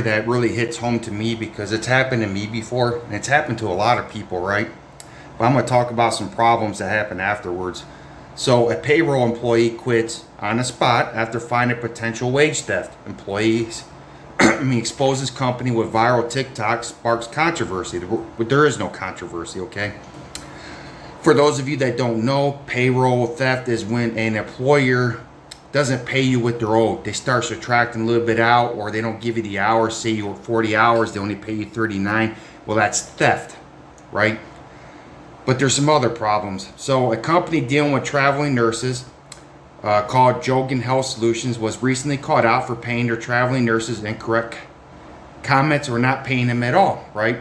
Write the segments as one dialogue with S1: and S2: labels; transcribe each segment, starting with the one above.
S1: that really hits home to me because it's happened to me before and it's happened to a lot of people, right? But I'm going to talk about some problems that happen afterwards. So a payroll employee quits on the spot after finding potential wage theft. Employees exposes company with viral TikTok sparks controversy. But there is no controversy, okay? For those of you that don't know, payroll theft is when an employer doesn't pay you what they're owed. They start subtracting a little bit out, or they don't give you the hours. Say you work 40 hours, they only pay you 39. Well, that's theft, right? But there's some other problems. So a company dealing with traveling nurses called Jogan Health Solutions was recently caught out for paying their traveling nurses incorrect comments or not paying them at all, right?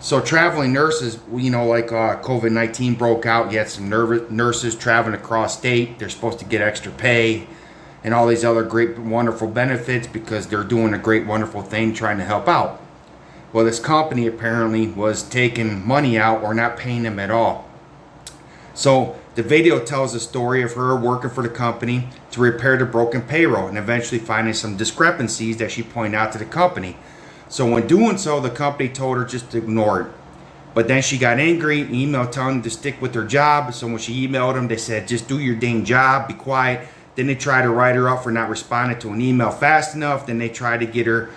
S1: So traveling nurses, like COVID-19 broke out, you had some nurses traveling across state. They're supposed to get extra pay and all these other great, wonderful benefits because they're doing a great, wonderful thing trying to help out. Well, this company apparently was taking money out or not paying them at all. So the video tells the story of her working for the company to repair the broken payroll and eventually finding some discrepancies that she pointed out to the company. So when doing so, the company told her just to ignore it. But then she got angry, emailed telling them to stick with their job. So when she emailed them, they said, just do your dang job, be quiet. Then they tried to write her up for not responding to an email fast enough. Then they tried to get her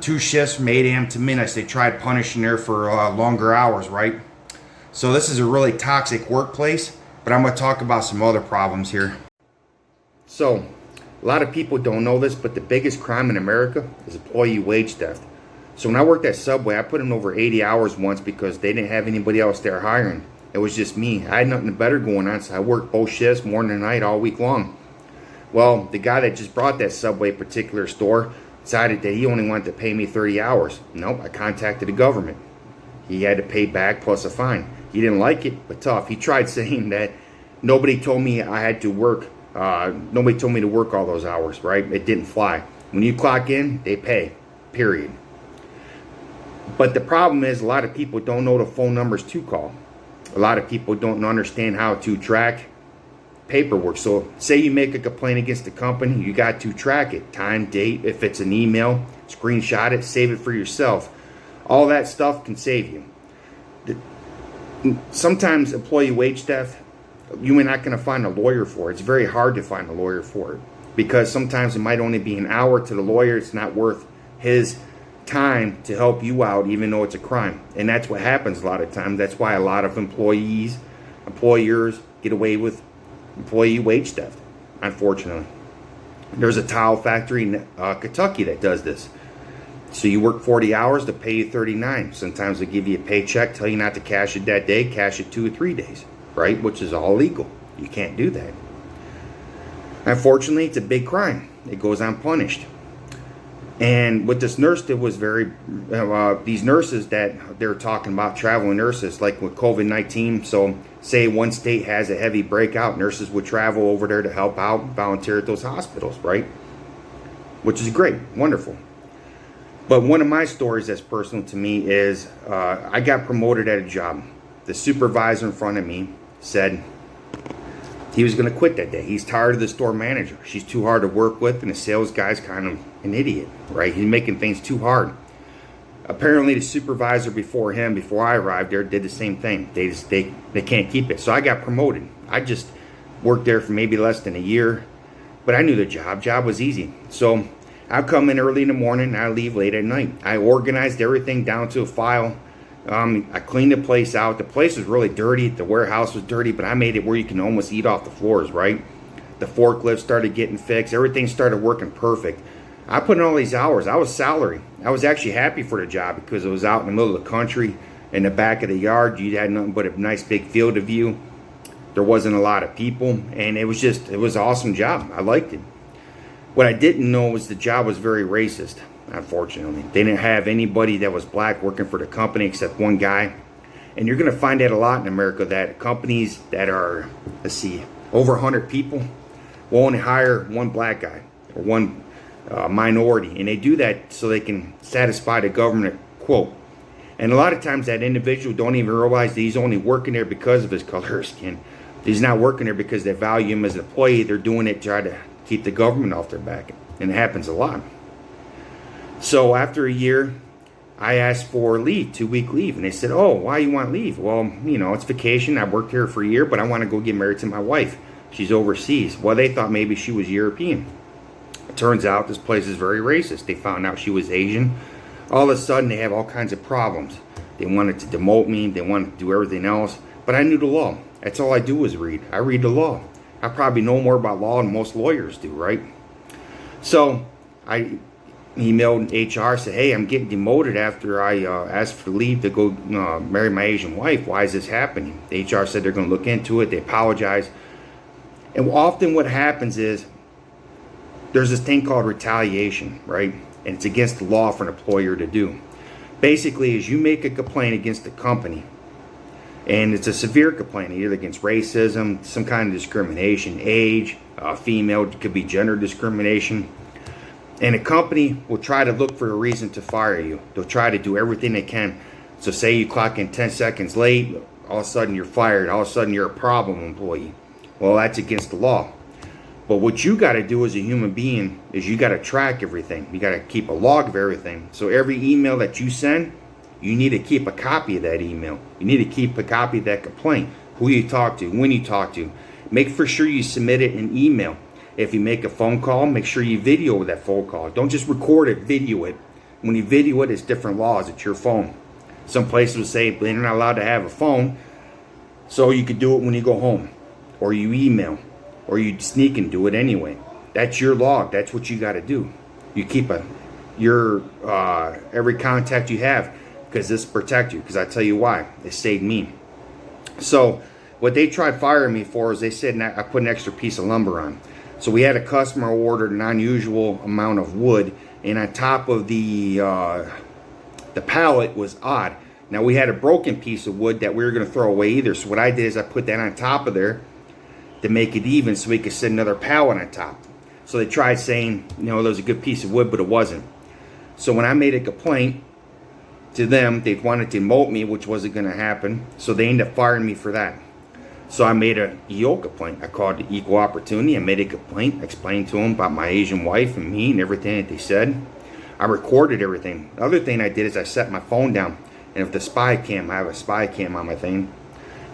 S1: 2 shifts from 8 a.m. to midnight. They tried punishing her for longer hours, right? So this is a really toxic workplace, but I'm going to talk about some other problems here. So a lot of people don't know this, but the biggest crime in America is employee wage theft. So when I worked at Subway, I put in over 80 hours once because they didn't have anybody else there hiring. It was just me. I had nothing better going on, so I worked both shifts, morning and night, all week long. Well, the guy that just brought that Subway particular store decided that he only wanted to pay me 30 hours. Nope, I contacted the government. He had to pay back plus a fine. He didn't like it, but tough. He tried saying that nobody told me I had to work. Nobody told me to work all those hours, right? It didn't fly. When you clock in, they pay, period. But the problem is a lot of people don't know the phone numbers to call. A lot of people don't understand how to track paperwork. So say you make a complaint against the company, you got to track it. Time, date, if it's an email, screenshot it, save it for yourself. All that stuff can save you. Sometimes employee wage theft, you are not going to find a lawyer for it. It's very hard to find a lawyer for it because sometimes it might only be an hour to the lawyer. It's not worth his time to help you out, even though it's a crime. And that's what happens a lot of times. That's why a lot of employers get away with employee wage theft, unfortunately. There's a tile factory in Kentucky that does this. So you work 40 hours, to pay you 39. Sometimes they give you a paycheck, tell you not to cash it that day, cash it 2 or 3 days, right? Which is all legal. You can't do that. Unfortunately, it's a big crime. It goes unpunished. And with this nurse that was these nurses that they're talking about, traveling nurses, like with COVID-19. So say one state has a heavy breakout, nurses would travel over there to help out, volunteer at those hospitals, right? Which is great, wonderful. But one of my stories that's personal to me is I got promoted at a job. The supervisor in front of me said he was going to quit that day. He's tired of the store manager. She's too hard to work with, and the sales guy's kind of an idiot, right? He's making things too hard. Apparently, the supervisor before I arrived there, did the same thing. They can't keep it. So I got promoted. I just worked there for maybe less than a year, but I knew the job. Job was easy. So I come in early in the morning and I leave late at night. I organized everything down to a file. I cleaned the place out. The place was really dirty. The warehouse was dirty, but I made it where you can almost eat off the floors, right? The forklift started getting fixed. Everything started working perfect. I put in all these hours. I was salary. I was actually happy for the job because it was out in the middle of the country in the back of the yard. You had nothing but a nice big field of view. There wasn't a lot of people, and it was an awesome job. I liked it. What I didn't know was the job was very racist, unfortunately. They didn't have anybody that was black working for the company except one guy. And you're going to find that a lot in America, that companies that are, over 100 people will only hire one black guy or one minority. And they do that so they can satisfy the government quote. And a lot of times that individual don't even realize that he's only working there because of his color of skin. He's not working there because they value him as an employee. They're doing it to try to keep the government off their back. And it happens a lot. So after a year, I asked for leave, 2-week leave, and they said, "Oh, why you want leave?" Well, it's vacation. I worked here for a year, but I want to go get married to my wife. She's overseas. Well, they thought maybe she was European. It turns out this place is very racist. They found out she was Asian. All of a sudden, they have all kinds of problems. They wanted to demote me. They wanted to do everything else. But I knew the law. That's all I do is read. I read the law. I probably know more about law than most lawyers do, right? So I emailed HR, said, "Hey, I'm getting demoted after I asked for leave to go marry my Asian wife. Why is this happening?" The HR said they're going to look into it. They apologize. And often what happens is there's this thing called retaliation, right? And it's against the law for an employer to do. Basically, is you make a complaint against the company, and it's a severe complaint, either against racism, some kind of discrimination, age, female, it could be gender discrimination. And a company will try to look for a reason to fire you. They'll try to do everything they can. So say you clock in 10 seconds late, all of a sudden you're fired. All of a sudden you're a problem employee. Well, that's against the law. But what you got to do as a human being is you got to track everything. You got to keep a log of everything. So every email that you send, you need to keep a copy of that email. You need to keep a copy of that complaint. Who you talk to, when you talk to. Make for sure you submit it in email. If you make a phone call, make sure you video that phone call. Don't just record it, video it. When you video it, it's different laws. It's your phone. Some places will say they're not allowed to have a phone, so you could do it when you go home, or you email, or you sneak and do it anyway. That's your log. That's what you got to do. You keep your every contact you have, because this protect you. Because I tell you why. It saved me. So what they tried firing me for is they said I put an extra piece of lumber on. So we had a customer ordered an unusual amount of wood, and on top of the pallet was odd. Now we had a broken piece of wood that we were going to throw away either. So what I did is I put that on top of there to make it even, so we could set another pallet on top. So they tried saying, there was a good piece of wood, but it wasn't. So when I made a complaint to them, they wanted to demote me, which wasn't going to happen. So they ended up firing me for that. So I made an EO complaint. I called it Equal Opportunity. I made a complaint, explained to them about my Asian wife and me and everything that they said. I recorded everything. The other thing I did is I set my phone down. And if the spy cam, I have a spy cam on my thing.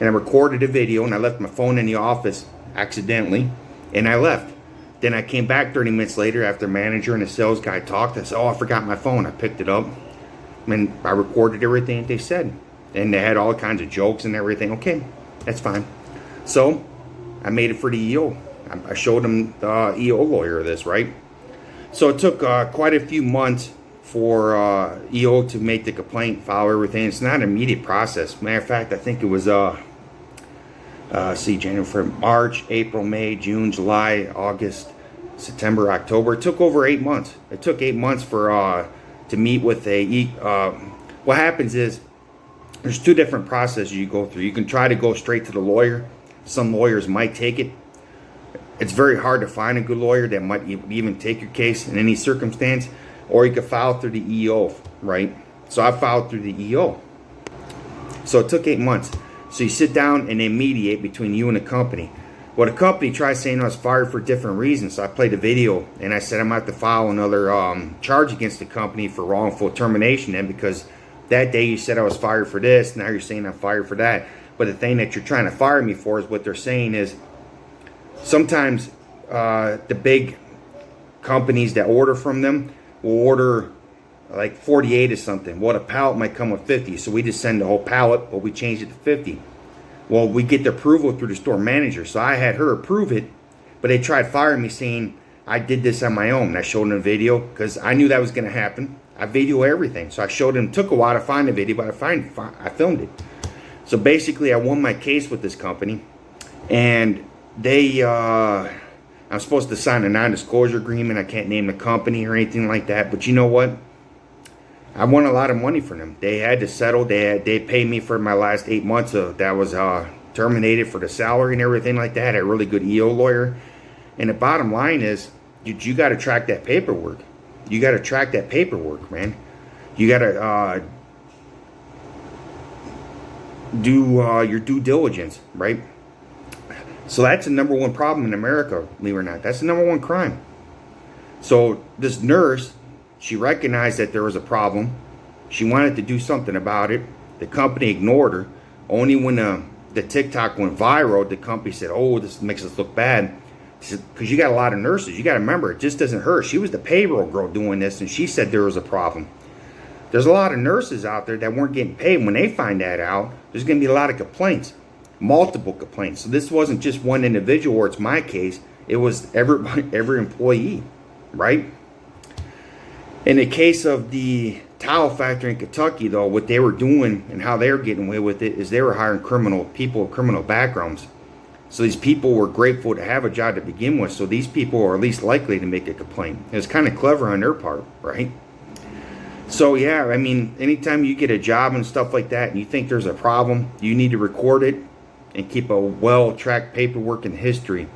S1: And I recorded a video, and I left my phone in the office accidentally, and I left. Then I came back 30 minutes later after the manager and the sales guy talked. I said, "Oh, I forgot my phone." I picked it up, and I recorded everything that they said. And they had all kinds of jokes and everything. Okay, that's fine. So I made it for the EO. I showed him the EO lawyer this, right? So it took quite a few months for EO to make the complaint, file everything. It's not an immediate process. Matter of fact, I think it was January, February, March, April, May, June, July, August, September, October. It took over 8 months. It took 8 months for to meet with what happens is there's two different processes you go through. You can try to go straight to the lawyer. Some lawyers might take it. It's very hard to find a good lawyer that might even take your case in any circumstance. Or you could file through the EO, right? So I filed through the EO. So it took 8 months. So you sit down and they mediate between you and the company. Well, the company tried saying I was fired for different reasons. So I played a video and I said I'm going to have to file another charge against the company for wrongful termination then, because that day you said I was fired for this. Now you're saying I'm fired for that. But the thing that you're trying to fire me for is what they're saying is sometimes the big companies that order from them will order like 48 or something. Well, the pallet might come with 50. So we just send the whole pallet, but we change it to 50. Well, we get the approval through the store manager. So I had her approve it, but they tried firing me saying I did this on my own. And I showed them a video because I knew that was going to happen. I video everything. So I showed them. It took a while to find the video, but I filmed it. So basically, I won my case with this company, and they, I'm supposed to sign a non-disclosure agreement. I can't name the company or anything like that. But you know what? I won a lot of money from them. They had to settle. They paid me for my last 8 months that was terminated for the salary and everything like that. I had a really good EO lawyer. And the bottom line is, you got to track that paperwork. You got to track that paperwork, man. You got to do your due diligence, right? So that's the number one problem in America, believe it or not. That's the number one crime. So this nurse, She recognized that there was a problem. She wanted to do something about it. The company ignored her. Only when the TikTok went viral, the company said, "Oh, this makes us look bad." Because you got a lot of nurses. You got to remember, it just isn't her. She was the payroll girl doing this, and she said there was a problem. There's a lot of nurses out there that weren't getting paid. When they find that out, there's going to be a lot of complaints, multiple complaints. So this wasn't just one individual, or it's my case. It was every employee, right? In the case of the towel factory in Kentucky, though, what they were doing and how they were getting away with it is they were hiring people with criminal backgrounds. So these people were grateful to have a job to begin with. So these people are least likely to make a complaint. It was kind of clever on their part, right? So yeah, I mean, anytime you get a job and stuff like that and you think there's a problem, you need to record it and keep a well-tracked paperwork and history.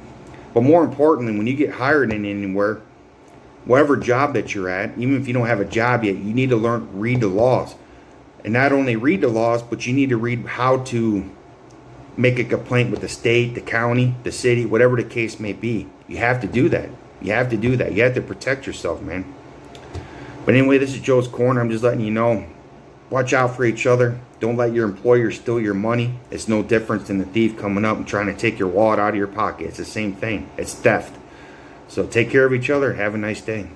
S1: But more importantly, when you get hired in anywhere, whatever job that you're at, even if you don't have a job yet, you need to read the laws. And not only read the laws, but you need to read how to make a complaint with the state, the county, the city, whatever the case may be. You have to do that. You have to do that. You have to protect yourself, man. But anyway, this is Joe's Corner. I'm just letting you know, watch out for each other. Don't let your employer steal your money. It's no different than the thief coming up and trying to take your wallet out of your pocket. It's the same thing. It's theft. So take care of each other. Have a nice day.